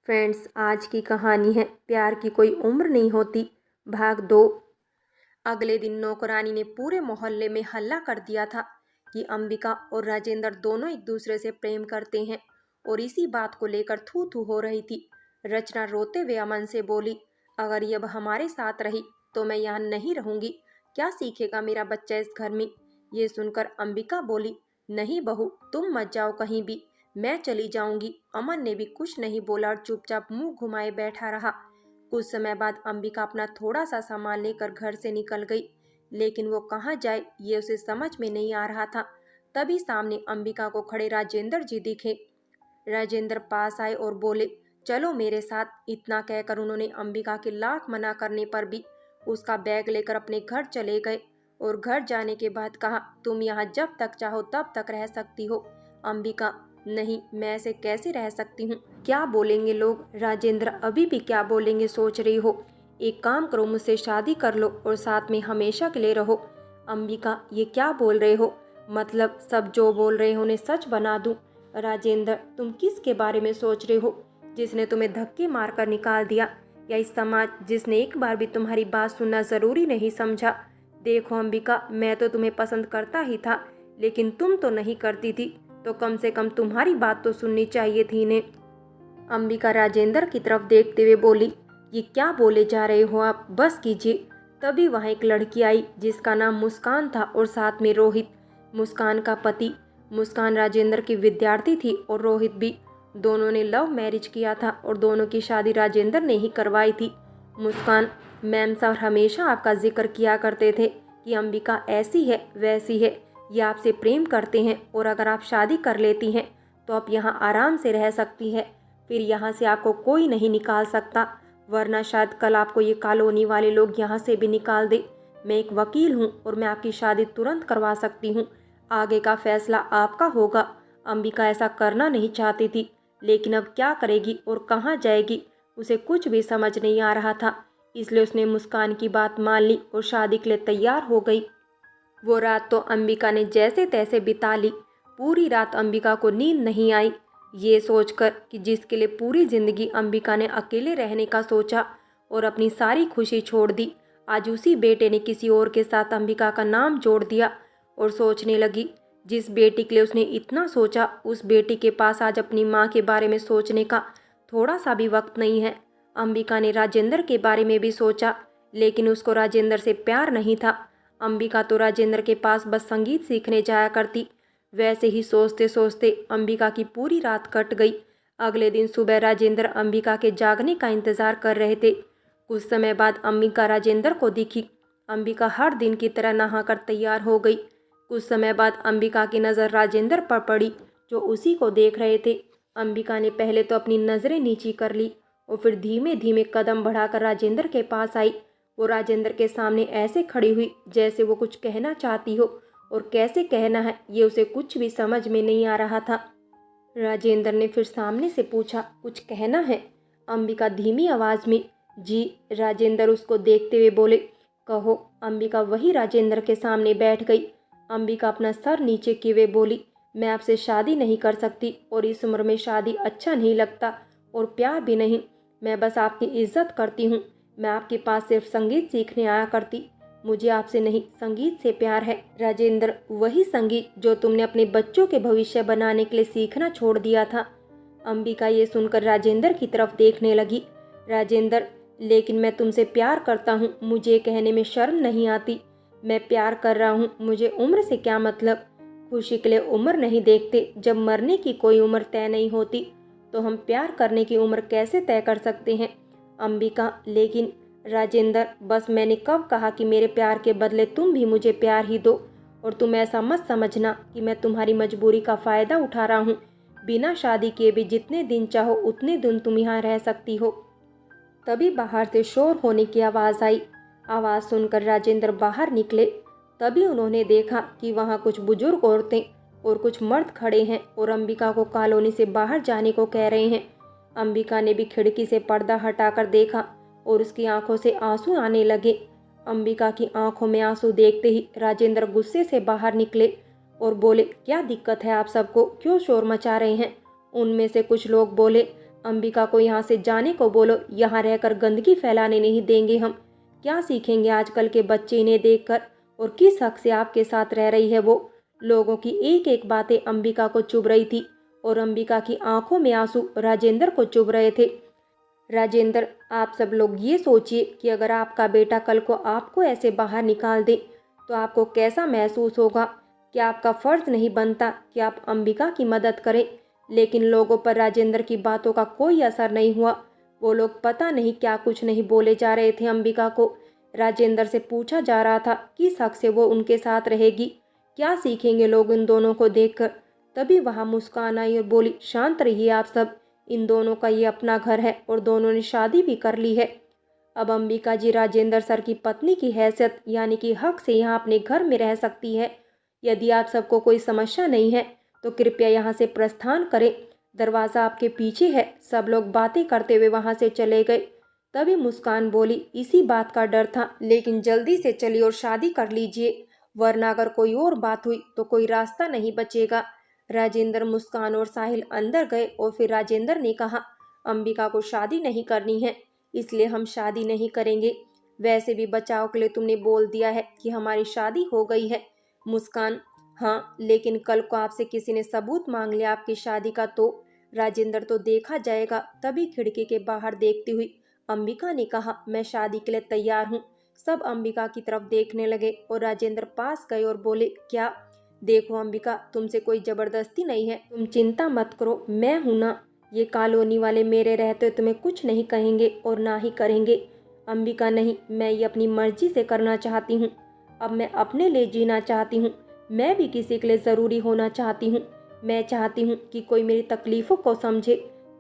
Friends, आज की कहानी है प्यार की कोई उम्र नहीं होती, भाग 2। अगले दिन नौकरानी ने पूरे मोहल्ले में हल्ला कर दिया था कि अंबिका और राजेंद्र दोनों एक दूसरे से प्रेम करते हैं और इसी बात को लेकर थू थू हो रही थी। रचना रोते हुए अमन से बोली, अगर ये अब हमारे साथ रही तो मैं यहाँ नहीं रहूंगी। क्या सीखेगा मेरा बच्चा इस घर में। ये सुनकर अंबिका बोली, नहीं बहू, तुम मत जाओ कहीं भी, मैं चली जाऊंगी। अमन ने भी कुछ नहीं बोला और चुपचाप मुंह घुमाए बैठा रहा। कुछ समय बाद अंबिका अपना थोड़ा सा सामान लेकर घर से निकल गई, लेकिन वो कहाँ जाए ये उसे समझ में नहीं आ रहा था। तभी सामने अंबिका को खड़े राजेंद्र जी दिखे। राजेंद्र पास आए और बोले, चलो मेरे साथ। इतना कहकर उन्होंने अंबिका के लाख मना करने पर भी उसका बैग लेकर अपने घर चले गए और घर जाने के बाद कहा, तुम यहाँ जब तक चाहो तब तक रह सकती हो। अंबिका, नहीं, मैं ऐसे कैसे रह सकती हूँ। क्या बोलेंगे लोग। राजेंद्र, अभी भी क्या बोलेंगे सोच रही हो। एक काम करो, मुझसे शादी कर लो और साथ में हमेशा के लिए रहो। अंबिका, ये क्या बोल रहे हो। मतलब सब जो बोल रहे हो उन्हें सच बना दूं। राजेंद्र, तुम किसके बारे में सोच रहे हो। जिसने तुम्हें धक्के मारकर निकाल दिया, या इस समाज जिसने एक बार भी तुम्हारी बात सुनना जरूरी नहीं समझा। देखो अंबिका, मैं तो तुम्हें पसंद करता ही था, लेकिन तुम तो नहीं करती थी, तो कम से कम तुम्हारी बात तो सुननी चाहिए थी इन्हें। अंबिका राजेंद्र की तरफ देखते हुए बोली, ये क्या बोले जा रहे हो आप, बस कीजिए। तभी वहाँ एक लड़की आई जिसका नाम मुस्कान था और साथ में रोहित, मुस्कान का पति। मुस्कान राजेंद्र की विद्यार्थी थी और रोहित भी। दोनों ने लव मैरिज किया था और दोनों की शादी राजेंद्र ने ही करवाई थी। मुस्कान, मैम सर हमेशा आपका जिक्र किया करते थे कि अंबिका ऐसी है वैसी है, ये आपसे प्रेम करते हैं और अगर आप शादी कर लेती हैं तो आप यहाँ आराम से रह सकती है। फिर यहाँ से आपको कोई नहीं निकाल सकता, वरना शायद कल आपको ये कॉलोनी वाले लोग यहाँ से भी निकाल दे। मैं एक वकील हूँ और मैं आपकी शादी तुरंत करवा सकती हूँ। आगे का फैसला आपका होगा। अंबिका ऐसा करना नहीं चाहती थी, लेकिन अब क्या करेगी और कहाँ जाएगी, उसे कुछ भी समझ नहीं आ रहा था। इसलिए उसने मुस्कान की बात मान ली और शादी के लिए तैयार हो गई। वो रात तो अंबिका ने जैसे तैसे बिता ली। पूरी रात अंबिका को नींद नहीं आई, ये सोचकर कि जिसके लिए पूरी जिंदगी अंबिका ने अकेले रहने का सोचा और अपनी सारी खुशी छोड़ दी, आज उसी बेटे ने किसी और के साथ अंबिका का नाम जोड़ दिया। और सोचने लगी, जिस बेटी के लिए उसने इतना सोचा, उस बेटी के पास आज अपनी माँ के बारे में सोचने का थोड़ा सा भी वक्त नहीं है। अंबिका ने राजेंद्र के बारे में भी सोचा, लेकिन उसको राजेंद्र से प्यार नहीं था। अंबिका तो राजेंद्र के पास बस संगीत सीखने जाया करती। वैसे ही सोचते सोचते अंबिका की पूरी रात कट गई। अगले दिन सुबह राजेंद्र अंबिका के जागने का इंतजार कर रहे थे। कुछ समय बाद अंबिका राजेंद्र को दिखी। अंबिका हर दिन की तरह नहाकर तैयार हो गई। कुछ समय बाद अंबिका की नज़र राजेंद्र पर पड़ी, जो उसी को देख रहे थे। अंबिका ने पहले तो अपनी नज़रें नीची कर ली और फिर धीमे धीमे कदम बढ़ाकर राजेंद्र के पास आई। वो राजेंद्र के सामने ऐसे खड़ी हुई जैसे वो कुछ कहना चाहती हो, और कैसे कहना है ये उसे कुछ भी समझ में नहीं आ रहा था। राजेंद्र ने फिर सामने से पूछा, कुछ कहना है। अंबिका धीमी आवाज में, जी। राजेंद्र उसको देखते हुए बोले, कहो। अंबिका वही राजेंद्र के सामने बैठ गई। अंबिका अपना सर नीचे किए हुए बोली, मैं आपसे शादी नहीं कर सकती और इस उम्र में शादी अच्छा नहीं लगता और प्यार भी नहीं। मैं बस आपकी इज्जत करती हूँ। मैं आपके पास सिर्फ संगीत सीखने आया करती। मुझे आपसे नहीं, संगीत से प्यार है। राजेंद्र, वही संगीत जो तुमने अपने बच्चों के भविष्य बनाने के लिए सीखना छोड़ दिया था। अंबिका ये सुनकर राजेंद्र की तरफ देखने लगी। राजेंद्र, लेकिन मैं तुमसे प्यार करता हूँ, मुझे कहने में शर्म नहीं आती। मैं प्यार कर रहा हूँ, मुझे उम्र से क्या मतलब। खुशी के लिए उम्र नहीं देखते। जब मरने की कोई उम्र तय नहीं होती तो हम प्यार करने की उम्र कैसे तय कर सकते हैं। अंबिका, लेकिन राजेंद्र, बस मैंने कब कहा कि मेरे प्यार के बदले तुम भी मुझे प्यार ही दो। और तुम ऐसा मत समझना कि मैं तुम्हारी मजबूरी का फ़ायदा उठा रहा हूँ। बिना शादी किए भी जितने दिन चाहो उतने दिन तुम यहाँ रह सकती हो। तभी बाहर से शोर होने की आवाज़ आई। आवाज़ सुनकर राजेंद्र बाहर निकले। तभी उन्होंने देखा कि वहाँ कुछ बुजुर्ग औरतें और कुछ मर्द खड़े हैं और अंबिका को कॉलोनी से बाहर जाने को कह रहे हैं। अंबिका ने भी खिड़की से पर्दा हटाकर देखा और उसकी आंखों से आंसू आने लगे। अंबिका की आंखों में आंसू देखते ही राजेंद्र गुस्से से बाहर निकले और बोले, क्या दिक्कत है आप सबको, क्यों शोर मचा रहे हैं। उनमें से कुछ लोग बोले, अंबिका को यहाँ से जाने को बोलो, यहाँ रहकर गंदगी फैलाने नहीं देंगे हम। क्या सीखेंगे आजकल के बच्चे इन्हें देखकर, और किस हक से आपके साथ रह रही है वो। लोगों की एक एक बातें अंबिका को चुभ रही थी और अंबिका की आंखों में आंसू राजेंद्र को चुभ रहे थे। राजेंद्र, आप सब लोग ये सोचिए कि अगर आपका बेटा कल को आपको ऐसे बाहर निकाल दे तो आपको कैसा महसूस होगा। क्या आपका फर्ज नहीं बनता कि आप अंबिका की मदद करें। लेकिन लोगों पर राजेंद्र की बातों का कोई असर नहीं हुआ। वो लोग पता नहीं क्या कुछ नहीं बोले जा रहे थे अंबिका को। राजेंद्र से पूछा जा रहा था किस हक से वो उनके साथ रहेगी, क्या सीखेंगे लोग इन दोनों को देखकर। तभी वहां मुस्कान आई और बोली, शांत रहिए आप सब, इन दोनों का ये अपना घर है और दोनों ने शादी भी कर ली है। अब अंबिका जी राजेंद्र सर की पत्नी की हैसियत यानी कि हक से यहाँ अपने घर में रह सकती है। यदि आप सबको कोई समस्या नहीं है तो कृपया यहाँ से प्रस्थान करें, दरवाज़ा आपके पीछे है। सब लोग बातें करते हुए वहाँ से चले गए। तभी मुस्कान बोली, इसी बात का डर था, लेकिन जल्दी से चलिए और शादी कर लीजिए, वरना अगर कोई और बात हुई तो कोई रास्ता नहीं बचेगा। राजेंद्र, मुस्कान और साहिल अंदर गए और फिर राजेंद्र ने कहा, अंबिका को शादी नहीं करनी है, इसलिए हम शादी नहीं करेंगे। वैसे भी बचाव के लिए तुमने बोल दिया है कि हमारी शादी हो गई है। मुस्कान, हाँ, लेकिन कल को आपसे किसी ने सबूत मांग लिया आपकी शादी का तो राजेंद्र, तो देखा जाएगा। तभी खिड़की के बाहर देखती हुई अंबिका ने कहा, मैं शादी के लिए तैयार हूँ। सब अंबिका की तरफ देखने लगे और राजेंद्र पास गए और बोले, क्या? देखो अंबिका, तुमसे कोई जबरदस्ती नहीं है, तुम चिंता मत करो, मैं हूं ना। ये कॉलोनी वाले मेरे रहते तुम्हें कुछ नहीं कहेंगे और ना ही करेंगे। अंबिका, नहीं, मैं ये अपनी मर्जी से करना चाहती हूँ। अब मैं अपने लिए जीना चाहती हूँ। मैं भी किसी के लिए ज़रूरी होना चाहती हूँ। मैं चाहती हूँ कि कोई मेरी तकलीफ़ों को समझे।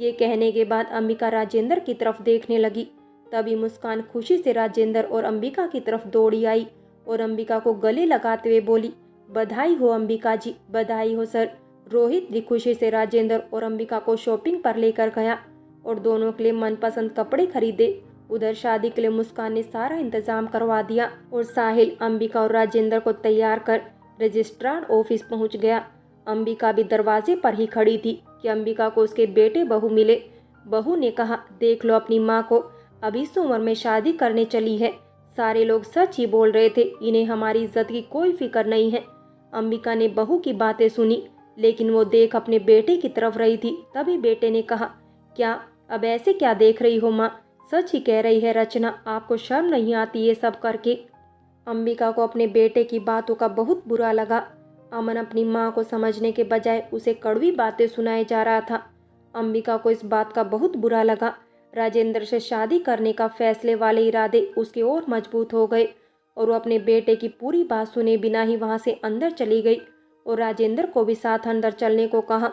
ये कहने के बाद अंबिका राजेंद्र की तरफ देखने लगी। तभी मुस्कान खुशी से राजेंद्र और अंबिका की तरफ दौड़ी आई और अंबिका को गले लगाते हुए बोली, बधाई हो अंबिका जी, बधाई हो सर। रोहित भी खुशी से राजेंद्र और अंबिका को शॉपिंग पर लेकर गया और दोनों के लिए मनपसंद कपड़े खरीदे। उधर शादी के लिए मुस्कान ने सारा इंतजाम करवा दिया और साहिल अंबिका और राजेंद्र को तैयार कर रजिस्ट्रार ऑफिस पहुंच गया। अंबिका भी दरवाजे पर ही खड़ी थी कि अंबिका को उसके बेटे बहू मिले। बहू ने कहा, देख लो अपनी माँ को, अभी इस उम्र में शादी करने चली है। सारे लोग सच ही बोल रहे थे, इन्हें हमारी इज्जत की कोई फिक्र नहीं है। अंबिका ने बहू की बातें सुनी, लेकिन वो देख अपने बेटे की तरफ रही थी। तभी बेटे ने कहा, क्या अब ऐसे क्या देख रही हो माँ? सच ही कह रही है रचना, आपको शर्म नहीं आती ये सब करके? अंबिका को अपने बेटे की बातों का बहुत बुरा लगा। अमन अपनी माँ को समझने के बजाय उसे कड़वी बातें सुनाए जा रहा था। अंबिका को इस बात का बहुत बुरा लगा। राजेंद्र से शादी करने का फैसले वाले इरादे उसके और मजबूत हो गए और वो अपने बेटे की पूरी बात सुने बिना ही वहाँ से अंदर चली गई और राजेंद्र को भी साथ अंदर चलने को कहा।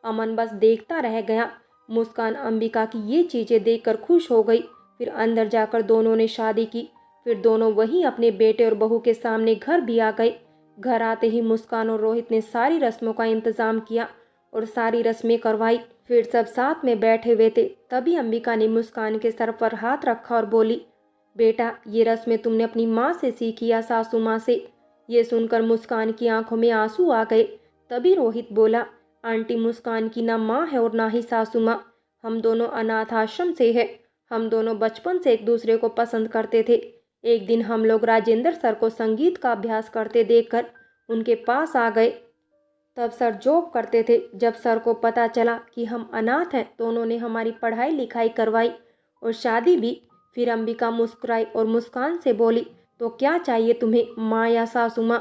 अमन बस देखता रह गया। मुस्कान अंबिका की ये चीज़ें देखकर खुश हो गई। फिर अंदर जाकर दोनों ने शादी की। फिर दोनों वहीं अपने बेटे और बहू के सामने घर भी आ गए। घर आते ही मुस्कान और रोहित ने सारी रस्मों का इंतजाम किया और सारी रस्में करवाई। फिर सब साथ में बैठे हुए थे। तभी अंबिका ने मुस्कान के सर पर हाथ रखा और बोली, बेटा, ये रस्में तुमने अपनी माँ से सीखी या सासू माँ से? ये सुनकर मुस्कान की आंखों में आंसू आ गए। तभी रोहित बोला, आंटी, मुस्कान की ना माँ है और ना ही सासू माँ। हम दोनों अनाथ आश्रम से है। हम दोनों बचपन से एक दूसरे को पसंद करते थे। एक दिन हम लोग राजेंद्र सर को संगीत का अभ्यास करते देखकर उनके पास आ गए। तब सर जॉब करते थे। जब सर को पता चला कि हम अनाथ हैं तो उन्होंने हमारी पढ़ाई लिखाई करवाई और शादी भी। फिर अंबिका मुस्कुराई और मुस्कान से बोली, तो क्या चाहिए तुम्हें, माँ या सासू माँ?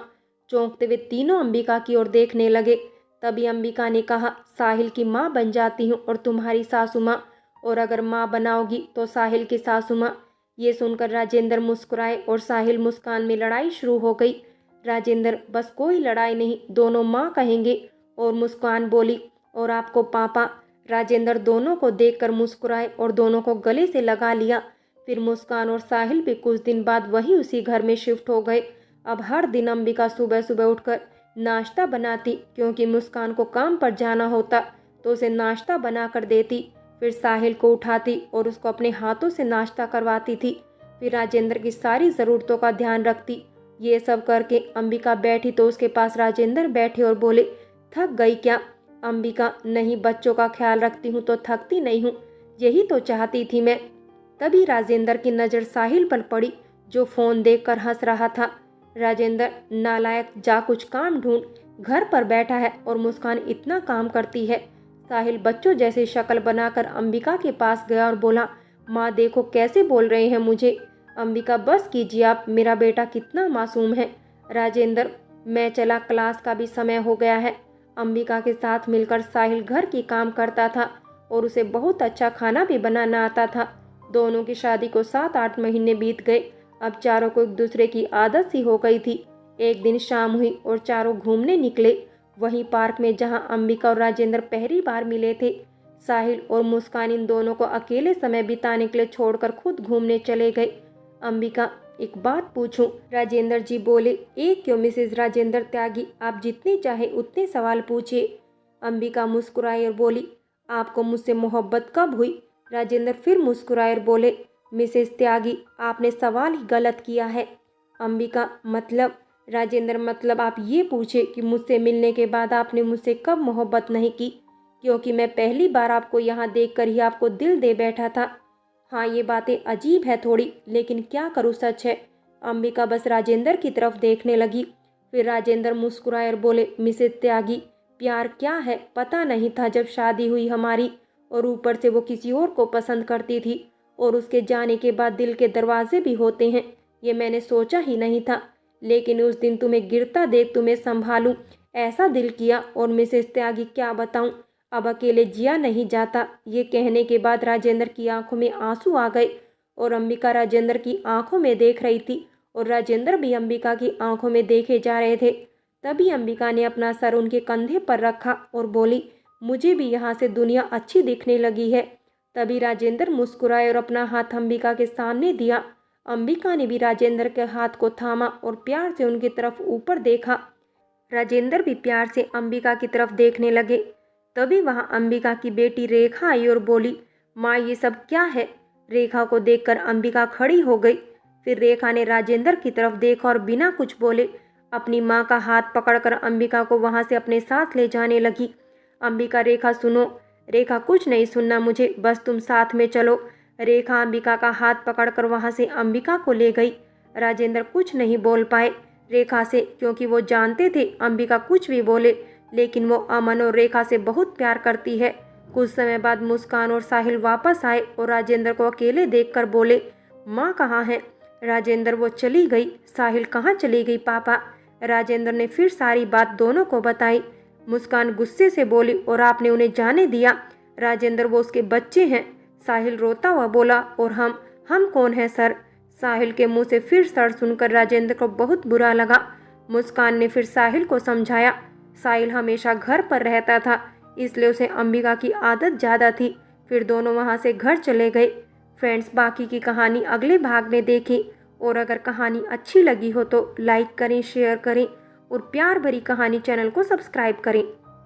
चौंकते हुए तीनों अंबिका की ओर देखने लगे। तभी अंबिका ने कहा, साहिल की माँ बन जाती हूँ और तुम्हारी सासू माँ, और अगर माँ बनाओगी तो साहिल की सासू माँ। ये सुनकर राजेंद्र मुस्कुराए और साहिल मुस्कान में लड़ाई शुरू हो गई। राजेंद्र, बस कोई लड़ाई नहीं, दोनों माँ कहेंगे। और मुस्कान बोली, और आपको पापा। राजेंद्र दोनों को देखकर मुस्कुराए और दोनों को गले से लगा लिया। फिर मुस्कान और साहिल भी कुछ दिन बाद वही उसी घर में शिफ्ट हो गए। अब हर दिन अंबिका सुबह सुबह उठकर नाश्ता बनाती, क्योंकि मुस्कान को काम पर जाना होता तो उसे नाश्ता बना कर देती। फिर साहिल को उठाती और उसको अपने हाथों से नाश्ता करवाती थी। फिर राजेंद्र की सारी ज़रूरतों का ध्यान रखती। ये सब करके अंबिका बैठी तो उसके पास राजेंद्र बैठे और बोले, थक गई क्या? अंबिका, नहीं, बच्चों का ख्याल रखती हूँ तो थकती नहीं हूँ। यही तो चाहती थी मैं। तभी राजेंद्र की नज़र साहिल पर पड़ी, जो फ़ोन देखकर हंस रहा था। राजेंद्र, नालायक, जा कुछ काम ढूंढ, घर पर बैठा है और मुस्कान इतना काम करती है। साहिल बच्चों जैसी शक्ल बनाकर अंबिका के पास गया और बोला, माँ देखो कैसे बोल रहे हैं मुझे। अंबिका, बस कीजिए आप, मेरा बेटा कितना मासूम है। राजेंद्र, मैं चला, क्लास का भी समय हो गया है। अंबिका के साथ मिलकर साहिल घर की काम करता था और उसे बहुत अच्छा खाना भी बनाना आता था। दोनों की शादी को 7-8 महीने बीत गए। अब चारों को एक दूसरे की आदत सी हो गई थी। एक दिन शाम हुई और चारों घूमने निकले, वहीं पार्क में जहां अंबिका और राजेंद्र पहली बार मिले थे। साहिल और मुस्कान इन दोनों को अकेले समय बिताने के लिए छोड़कर खुद घूमने चले गए। अंबिका, एक बात पूछूं? राजेंद्र जी बोले। एक क्यों मिसेज राजेंद्र त्यागी, आप जितने चाहे उतने सवाल पूछिए। अंबिका मुस्कुराई और बोली, आपको मुझसे मोहब्बत कब हुई? राजेंद्र फिर मुस्कुराए और बोले, मिसेज त्यागी, आपने सवाल ही गलत किया है। अंबिका, मतलब? राजेंद्र, मतलब आप ये पूछे कि मुझसे मिलने के बाद आपने मुझसे कब मोहब्बत नहीं की, क्योंकि मैं पहली बार आपको यहाँ देखकर ही आपको दिल दे बैठा था। हाँ, ये बातें अजीब है थोड़ी, लेकिन क्या करूँ, सच है। अंबिका बस राजेंद्र की तरफ देखने लगी। फिर राजेंद्र मुस्कुराए और बोले, मिसेज त्यागी, प्यार क्या है पता नहीं था जब शादी हुई हमारी, और ऊपर से वो किसी और को पसंद करती थी, और उसके जाने के बाद दिल के दरवाजे भी होते हैं, ये मैंने सोचा ही नहीं था। लेकिन उस दिन तुम्हें गिरता देख तुम्हें संभालूं, ऐसा दिल किया। और मिसेज त्यागी, क्या बताऊं, अब अकेले जिया नहीं जाता। ये कहने के बाद राजेंद्र की आंखों में आंसू आ गए और अंबिका राजेंद्र की आंखों में देख रही थी और राजेंद्र भी अंबिका की आंखों में देखे जा रहे थे। तभी अंबिका ने अपना सर उनके कंधे पर रखा और बोली, मुझे भी यहाँ से दुनिया अच्छी दिखने लगी है। तभी राजेंद्र मुस्कुराए और अपना हाथ अंबिका के सामने दिया। अंबिका ने भी राजेंद्र के हाथ को थामा और प्यार से उनकी तरफ ऊपर देखा। राजेंद्र भी प्यार से अंबिका की तरफ देखने लगे। तभी वहां अंबिका की बेटी रेखा आई और बोली, माँ ये सब क्या है? रेखा को देखकर अंबिका खड़ी हो गई। फिर रेखा ने राजेंद्र की तरफ देखा और बिना कुछ बोले अपनी माँ का हाथ पकड़कर अंबिका को वहां से अपने साथ ले जाने लगी। अंबिका, रेखा सुनो। रेखा, कुछ नहीं सुनना मुझे, बस तुम साथ में चलो। रेखा अंबिका का हाथ पकड़कर वहां से अंबिका को ले गई। राजेंद्र कुछ नहीं बोल पाए रेखा से, क्योंकि वो जानते थे अंबिका कुछ भी बोले लेकिन वो अमन और रेखा से बहुत प्यार करती है। कुछ समय बाद मुस्कान और साहिल वापस आए और राजेंद्र को अकेले देखकर बोले, माँ कहाँ है? राजेंद्र, वो चली गई। साहिल, कहाँ चली गई पापा? राजेंद्र ने फिर सारी बात दोनों को बताई। मुस्कान गुस्से से बोली, और आपने उन्हें जाने दिया? राजेंद्र, वो उसके बच्चे हैं। साहिल रोता हुआ बोला, और हम कौन हैं सर? साहिल के मुंह से फिर सर सुनकर राजेंद्र को बहुत बुरा लगा। मुस्कान ने फिर साहिल को समझाया, साहिल हमेशा घर पर रहता था, इसलिए उसे अंबिका की आदत ज़्यादा थी। फिर दोनों वहाँ से घर चले गए। फ्रेंड्स, बाकी की कहानी अगले भाग में देखें, और अगर कहानी अच्छी लगी हो तो लाइक करें, शेयर करें और प्यार भरी कहानी चैनल को सब्सक्राइब करें।